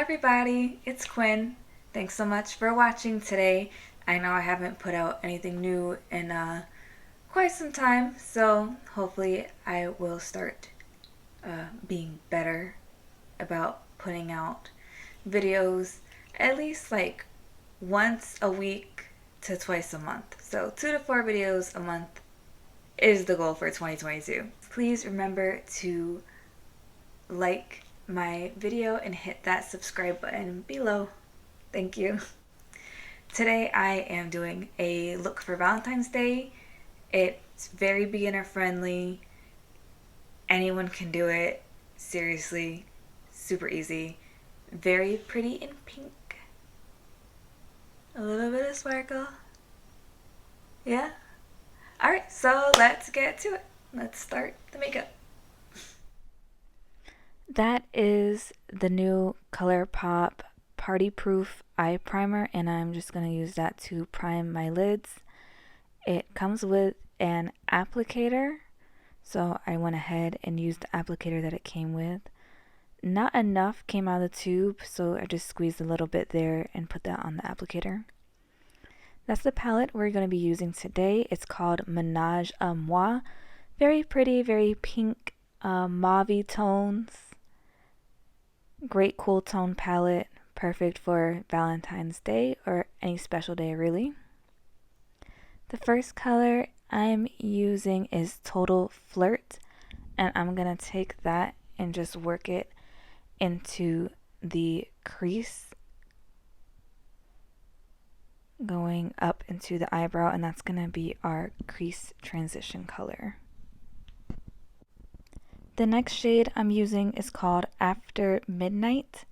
Hi everybody, it's Quinn. Thanks so much for watching today. I know I haven't put out anything new in quite some time, so hopefully I will start being better about putting out videos at least like once a week to twice a month. So 2 to 4 videos a month is the goal for 2022. Please remember to like my video and hit that subscribe button below. Thank you. Today I am doing a look for Valentine's Day. It's very beginner friendly. Anyone can do it. Seriously, super easy. Very pretty in pink. A little bit of sparkle. Yeah? Alright, so let's get to it. Let's start the makeup. That is the new Colourpop Party Proof Eye Primer, and I'm just going to use that to prime my lids. It comes with an applicator, so I went ahead and used the applicator that it came with. Not enough came out of the tube, so I just squeezed a little bit there and put that on the applicator. That's the palette we're going to be using today. It's called Ménage Muah. Very pretty, very pink, mauve tones. Great cool tone palette, perfect for Valentine's Day or any special day really. The first color I'm using is Total Flirt, and I'm gonna take that and just work it into the crease, going up into the eyebrow, and that's gonna be our crease transition color. The next shade I'm using is called After Midnight.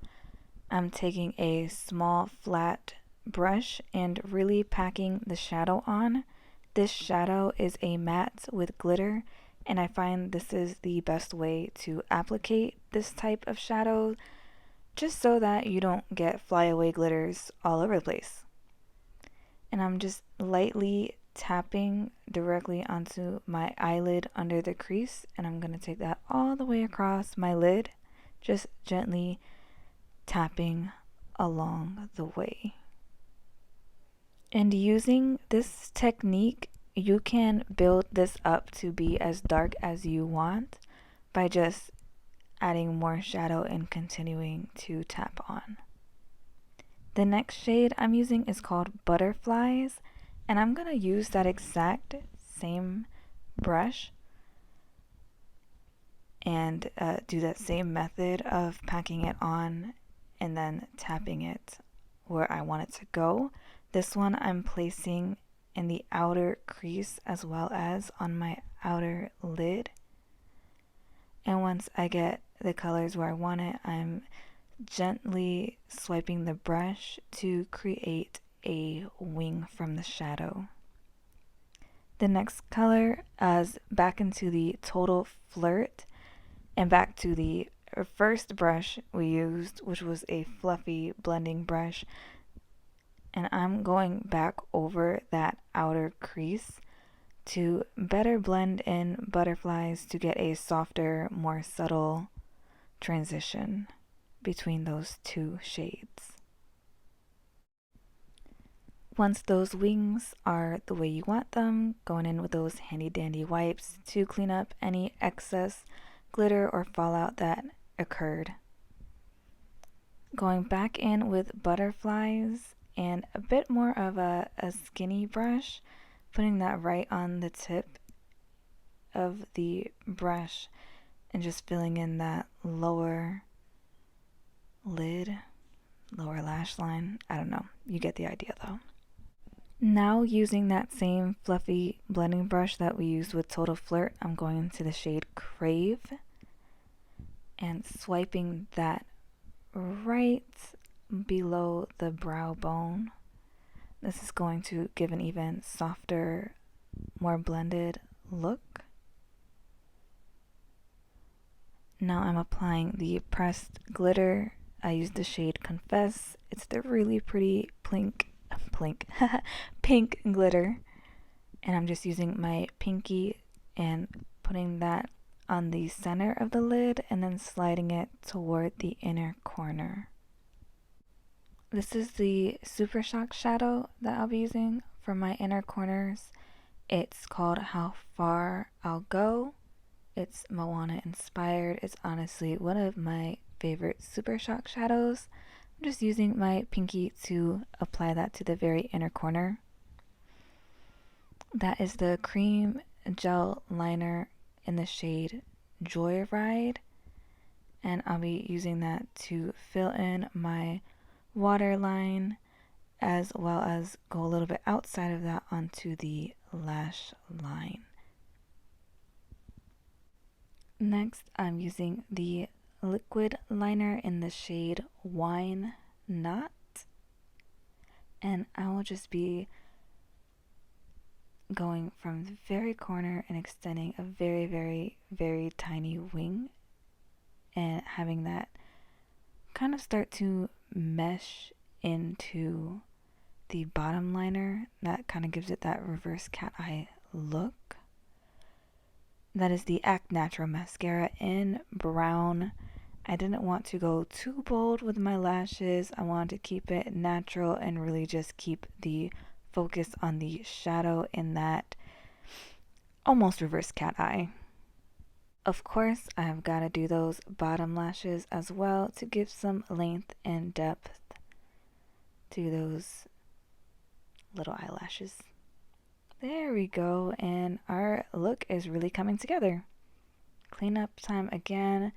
I'm taking a small flat brush and really packing the shadow on. This shadow is a matte with glitter, and I find this is the best way to applicate this type of shadow, just so that you don't get flyaway glitters all over the place. And I'm just lightly tapping directly onto my eyelid under the crease, and I'm going to take that all the way across my lid, just gently tapping along the way. And using this technique, you can build this up to be as dark as you want by just adding more shadow and continuing to tap on. The next shade I'm using is called Butterflies, and I'm going to use that exact same brush and do that same method of packing it on and then tapping it where I want it to go. This one I'm placing in the outer crease as well as on my outer lid. And once I get the colors where I want it, I'm gently swiping the brush to create a wing from the shadow. The next color is back into the Total Flirt and back to the first brush we used, which was a fluffy blending brush, and I'm going back over that outer crease to better blend in Butterflies to get a softer, more subtle transition between those two shades. Once those wings are the way you want them, going in with those handy dandy wipes to clean up any excess glitter or fallout that occurred. Going back in with Butterflies and a bit more of a skinny brush, putting that right on the tip of the brush and just filling in that lower lid, lower lash line. I don't know, you get the idea though. Now using that same fluffy blending brush that we used with Total Flirt, I'm going into the shade Crave and swiping that right below the brow bone. This is going to give an even softer, more blended look. Now I'm applying the pressed glitter. I used the shade Confess. It's the really pretty pink glitter, and I'm just using my pinky and putting that on the center of the lid and then sliding it toward the inner corner. This is the Super Shock shadow that I'll be using for my inner corners. It's called How Far I'll Go. It's Moana inspired. It's honestly one of my favorite Super Shock shadows. I'm just using my pinky to apply that to the very inner corner. That is the cream gel liner in the shade Joyride, and I'll be using that to fill in my waterline as well as go a little bit outside of that onto the lash line. Next, I'm using the liquid liner in the shade Wine Knot, and I will just be going from the very corner and extending a very, very, very tiny wing and having that kind of start to mesh into the bottom liner. That kind of gives it that reverse cat eye look. That is the Act Natural mascara in brown. I didn't want to go too bold with my lashes. I wanted to keep it natural and really just keep the focus on the shadow in that almost reverse cat eye. Of course, I've got to do those bottom lashes as well to give some length and depth to those little eyelashes. There we go, and our look is really coming together. Cleanup time again.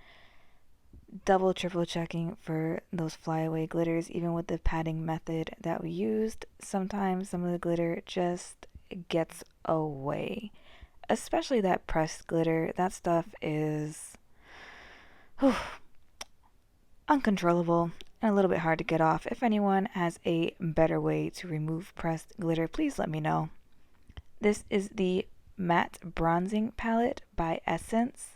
Double, triple checking for those flyaway glitters, even with the patting method that we used. Sometimes some of the glitter just gets away, especially that pressed glitter. That stuff is uncontrollable and a little bit hard to get off. If anyone has a better way to remove pressed glitter, please let me know. This is the Matte Bronzing Palette by Essence.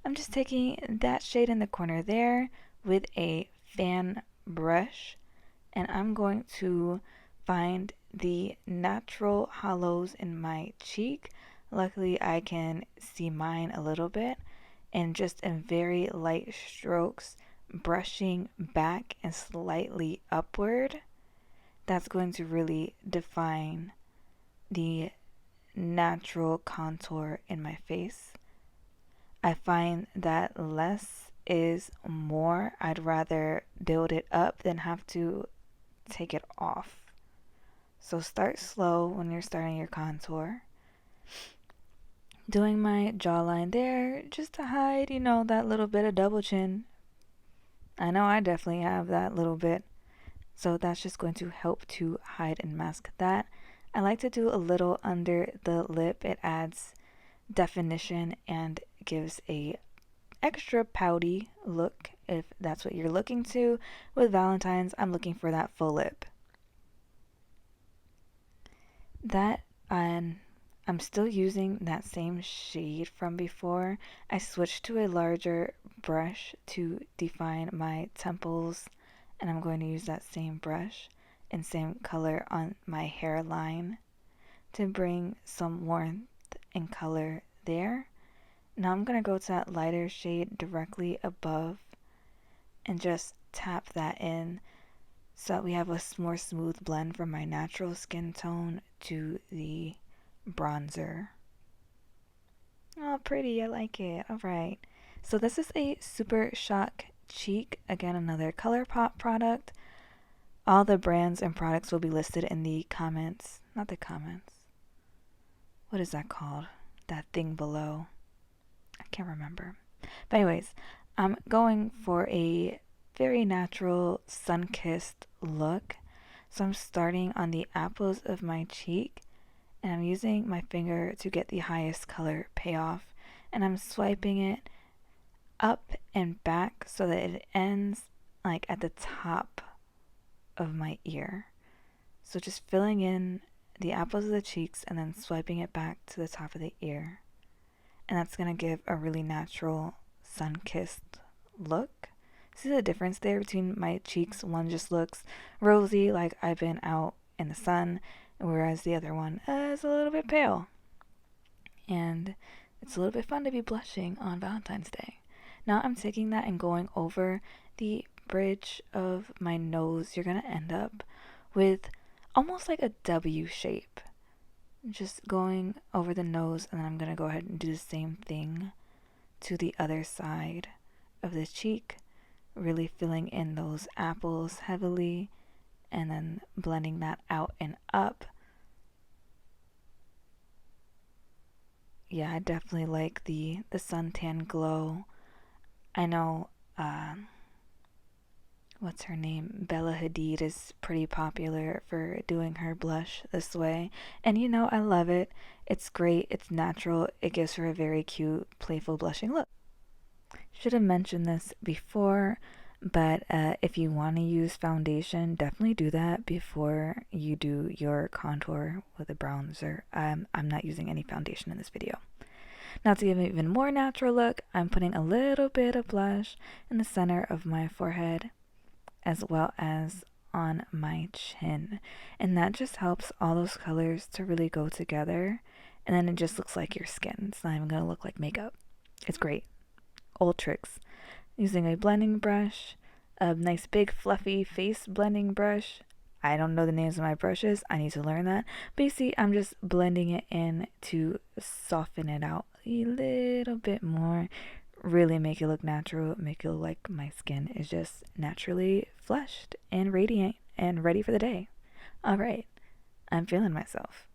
I'm just taking that shade in the corner there with a fan brush, and I'm going to find the natural hollows in my cheek. Luckily, I can see mine a little bit, and just in very light strokes, brushing back and slightly upward, that's going to really define the natural contour in my face. I find that less is more. I'd rather build it up than have to take it off. So start slow when you're starting your contour. Doing my jawline there just to hide, that little bit of double chin. I know I definitely have that little bit. So that's just going to help to hide and mask that. I like to do a little under the lip. It adds definition and gives a extra pouty look if that's what you're looking to. With Valentines, I'm looking for that full lip. That, and I'm still using that same shade from before. I switched to a larger brush to define my temples, and I'm going to use that same brush and same color on my hairline to bring some warmth and color there. Now I'm going to go to that lighter shade directly above and just tap that in so that we have a more smooth blend from my natural skin tone to the bronzer. Oh, pretty. I like it. All right. So this is a Super Shock Cheek. Again, another Colourpop product. All the brands and products will be listed in the comments. Not the comments. What is that called? That thing below. I can't remember. But anyways, I'm going for a very natural sun-kissed look. So I'm starting on the apples of my cheek, and I'm using my finger to get the highest color payoff, and I'm swiping it up and back so that it ends like at the top of my ear. So just filling in the apples of the cheeks and then swiping it back to the top of the ear. And that's going to give a really natural sun-kissed look. See the difference there between my cheeks? One just looks rosy, like I've been out in the sun, whereas the other one is a little bit pale. And it's a little bit fun to be blushing on Valentine's Day. Now I'm taking that and going over the bridge of my nose, you're gonna end up with almost like a W shape. Just going over the nose, and then I'm gonna go ahead and do the same thing to the other side of the cheek, really filling in those apples heavily, and then blending that out and up. Yeah, I definitely like the suntan glow. I know, what's her name? Bella Hadid is pretty popular for doing her blush this way. And you know, I love it. It's great, it's natural, it gives her a very cute, playful blushing look. Should have mentioned this before, but if you want to use foundation, definitely do that before you do your contour with a bronzer. I'm not using any foundation in this video. Now, to give an even more natural look, I'm putting a little bit of blush in the center of my forehead as well as on my chin, and that just helps all those colors to really go together, and then it just looks like your skin. It's not even gonna look like makeup. It's great. Old tricks. Using a blending brush, a nice big fluffy face blending brush. I don't know the names of my brushes, I need to learn that. But you see, I'm just blending it in to soften it out a little bit more, really make it look natural, make it look like my skin is just naturally flushed and radiant and ready for the day. Alright, I'm feeling myself.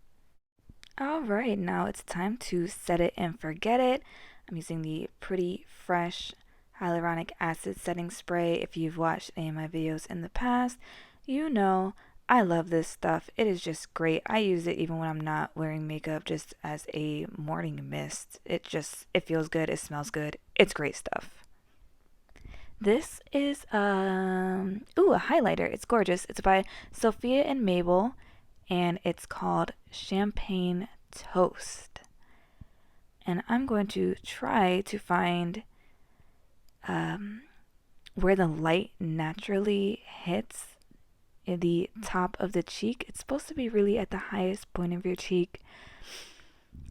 Alright, now it's time to set it and forget it. I'm using the Pretty Fresh hyaluronic acid setting spray. If you've watched any of my videos in the past, you know I love this stuff. It is just great. I use it even when I'm not wearing makeup, just as a morning mist. It feels good, it smells good. It's great stuff. This is a highlighter. It's gorgeous. It's by Sophia and Mabelle, and it's called Champagne Toast. And I'm going to try to find where the light naturally hits the top of the cheek. It's supposed to be really at the highest point of your cheek.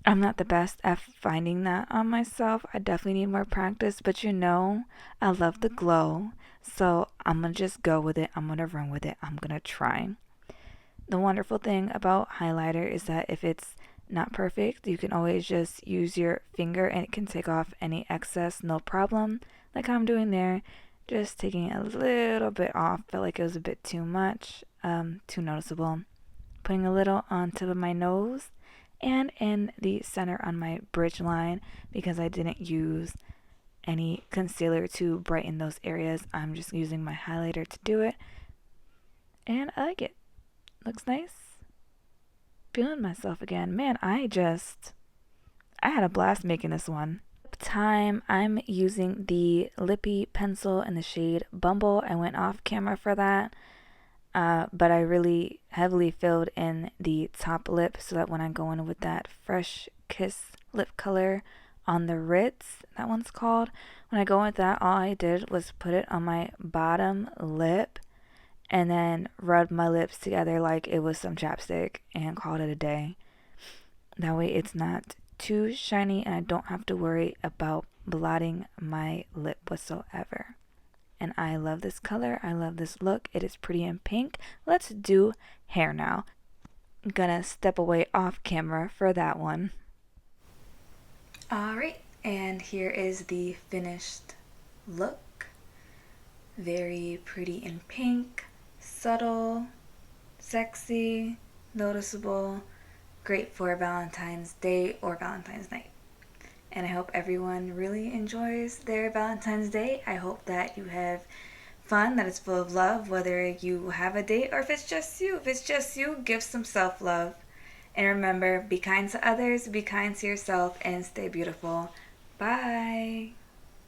I'm not the best at finding that on myself. I definitely need more practice, but you know, I love the glow, so I'm gonna just go with it. I'm gonna run with it. I'm gonna try. The wonderful thing about highlighter is that if it's not perfect, you can always just use your finger and it can take off any excess, no problem. Like I'm doing there, just taking a little bit off. Felt like it was a bit too much, too noticeable. Putting a little on top of my nose and in the center on my bridge line, because I didn't use any concealer to brighten those areas. I'm just using my highlighter to do it, and I like it. Looks nice. Feeling myself again. Man, I had a blast making this one. Time, I'm using the Lippie pencil in the shade Bumble. I went off camera for that, but I really heavily filled in the top lip so that when I go in with that Fresh Kiss lip color on the Ritz, that one's called, when I go in with that, all I did was put it on my bottom lip and then rub my lips together like it was some chapstick and called it a day. That way it's not too shiny and I don't have to worry about blotting my lip whatsoever. And I love this color. I love this look. It is pretty and pink. Let's do hair now. I'm gonna step away off camera for that one. Alright, and here is the finished look. Very pretty and pink, subtle, sexy, noticeable. Great for Valentine's Day or Valentine's night. And I hope everyone really enjoys their Valentine's Day. I hope that you have fun, that it's full of love, whether you have a date or if it's just you. If it's just you, give some self-love. And remember, be kind to others, be kind to yourself, and stay beautiful. Bye!